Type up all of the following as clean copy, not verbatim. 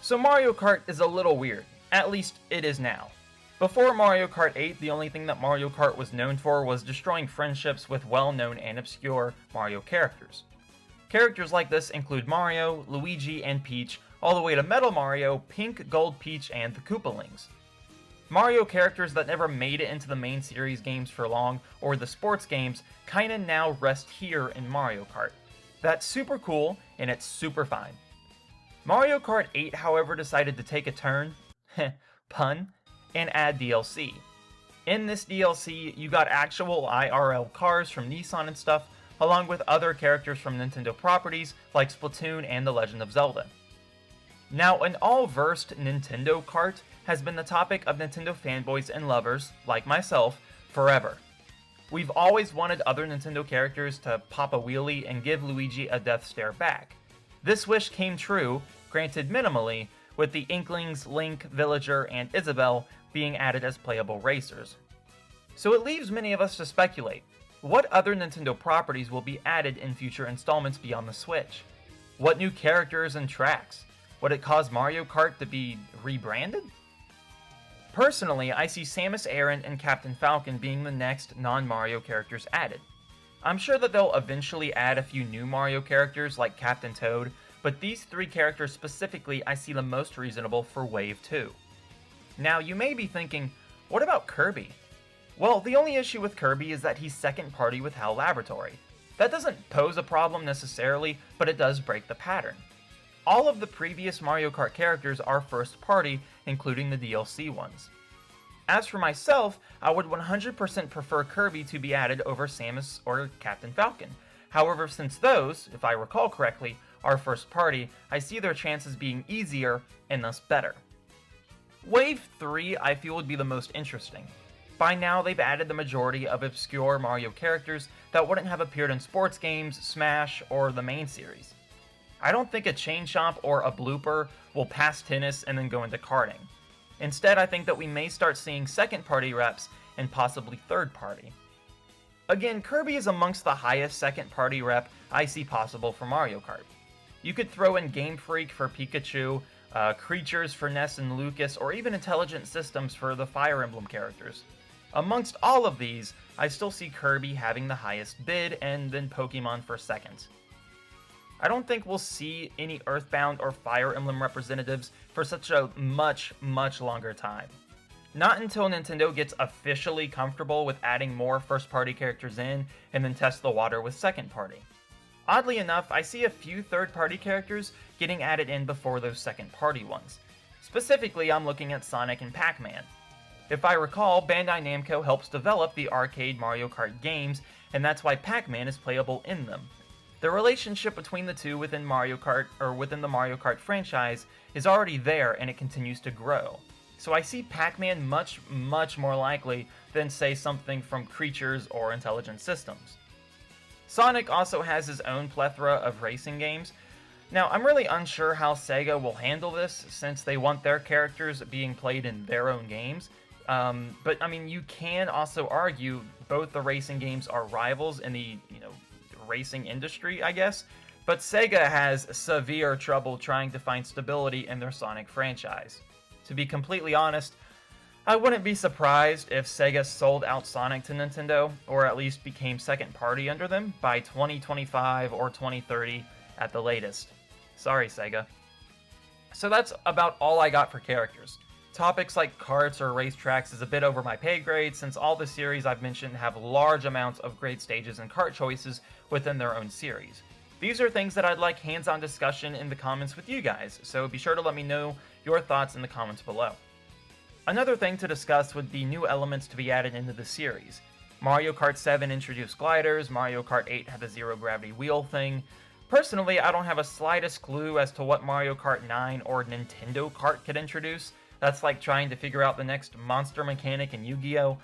So Mario Kart is a little weird, at least it is now. Before Mario Kart 8, the only thing that Mario Kart was known for was destroying friendships with well-known and obscure Mario characters. Characters like this include Mario, Luigi, and Peach, all the way to Metal Mario, Pink, Gold Peach, and the Koopalings. Mario characters that never made it into the main series games for long, or the sports games, kinda now rest here in Mario Kart. That's super cool, and it's super fine. Mario Kart 8, however, decided to take a turn, pun, and add DLC. In this DLC, you got actual IRL cars from Nissan and stuff, along with other characters from Nintendo properties like Splatoon and The Legend of Zelda. Now, an all-versed Nintendo Kart has been the topic of Nintendo fanboys and lovers, like myself, forever. We've always wanted other Nintendo characters to pop a wheelie and give Luigi a death stare back. This wish came true, granted minimally, with the Inklings, Link, Villager, and Isabelle being added as playable racers. So it leaves many of us to speculate, what other Nintendo properties will be added in future installments beyond the Switch? What new characters and tracks? Would it cause Mario Kart to be rebranded? Personally, I see Samus Aran and Captain Falcon being the next non-Mario characters added. I'm sure that they'll eventually add a few new Mario characters like Captain Toad, but these three characters specifically I see the most reasonable for Wave 2. Now, you may be thinking, what about Kirby? Well, the only issue with Kirby is that he's second party with HAL Laboratory. That doesn't pose a problem necessarily, but it does break the pattern. All of the previous Mario Kart characters are first party, including the DLC ones. As for myself, I would 100% prefer Kirby to be added over Samus or Captain Falcon. However, since those, if I recall correctly, are first party, I see their chances being easier and thus better. Wave 3 I feel would be the most interesting. By now they've added the majority of obscure Mario characters that wouldn't have appeared in sports games, Smash, or the main series. I don't think a Chain Chomp or a Blooper will pass tennis and then go into karting. Instead, I think that we may start seeing second-party reps and possibly third-party. Again, Kirby is amongst the highest second-party rep I see possible for Mario Kart. You could throw in Game Freak for Pikachu, Creatures for Ness and Lucas, or even Intelligent Systems for the Fire Emblem characters. Amongst all of these, I still see Kirby having the highest bid and then Pokemon for second. I don't think we'll see any Earthbound or Fire Emblem representatives for such a much longer time. Not until Nintendo gets officially comfortable with adding more first-party characters in and then test the water with second-party. Oddly enough, I see a few third-party characters getting added in before those second-party ones. Specifically, I'm looking at Sonic and Pac-Man. If I recall, Bandai Namco helps develop the arcade Mario Kart games, and that's why Pac-Man is playable in them. The relationship between the two within Mario Kart, or within the Mario Kart franchise, is already there and it continues to grow. So I see Pac-Man much more likely than, say, something from Creatures or Intelligent Systems. Sonic also has his own plethora of racing games. Now, I'm really unsure how Sega will handle this, since they want their characters being played in their own games. But, I mean, you can also argue both the racing games are rivals in the, racing industry, I guess, but Sega has severe trouble trying to find stability in their Sonic franchise. To be completely honest, I wouldn't be surprised if Sega sold out Sonic to Nintendo, or at least became second party under them, by 2025 or 2030 at the latest. Sorry, Sega. So that's about all I got for characters. Topics like karts or racetracks is a bit over my pay grade, since all the series I've mentioned have large amounts of great stages and kart choices within their own series. These are things that I'd like hands-on discussion in the comments with you guys, so be sure to let me know your thoughts in the comments below. Another thing to discuss would be new elements to be added into the series. Mario Kart 7 introduced gliders, Mario Kart 8 had the zero-gravity wheel thing. Personally, I don't have a slightest clue as to what Mario Kart 9 or Nintendo Kart could introduce. That's like trying to figure out the next monster mechanic in Yu-Gi-Oh!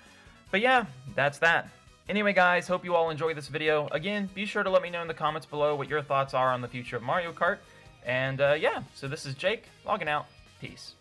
But yeah, that's that. Anyway guys, hope you all enjoyed this video. Again, be sure to let me know in the comments below what your thoughts are on the future of Mario Kart. And yeah, so this is Jake, logging out. Peace.